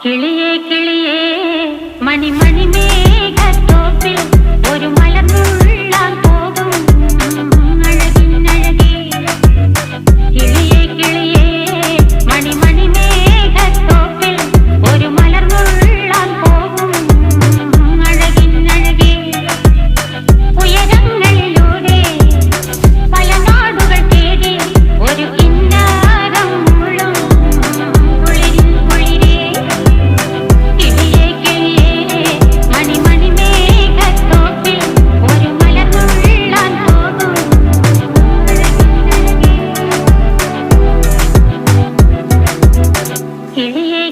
കിളിയേ കിളിയേ മണിമണി മേഘത്തോപ്പിൽ ഒരു മലർന്നുള്ളാൻ പോകും അഴകിനഴകേ. കിളിയേ കിളിയേ മണിമണി മേഘത്തോപ്പിൽ ഒരു മലർന്നുള്ളാൻ പോകും അഴകിനഴകേ. ഉയരങ്ങളിലൂടെ പല നാടുകൾ തേടി ഒരു കിന്നാരം മുള്ളും കുളിരിൻ കുളിരേ. കിളിയേ കിളിയേ മണിമണി മേഘത്തോപ്പിൽ ഒരു മലർന്നുള്ളാൻ പോകും അഴകിനഴകേ. കിളിയേ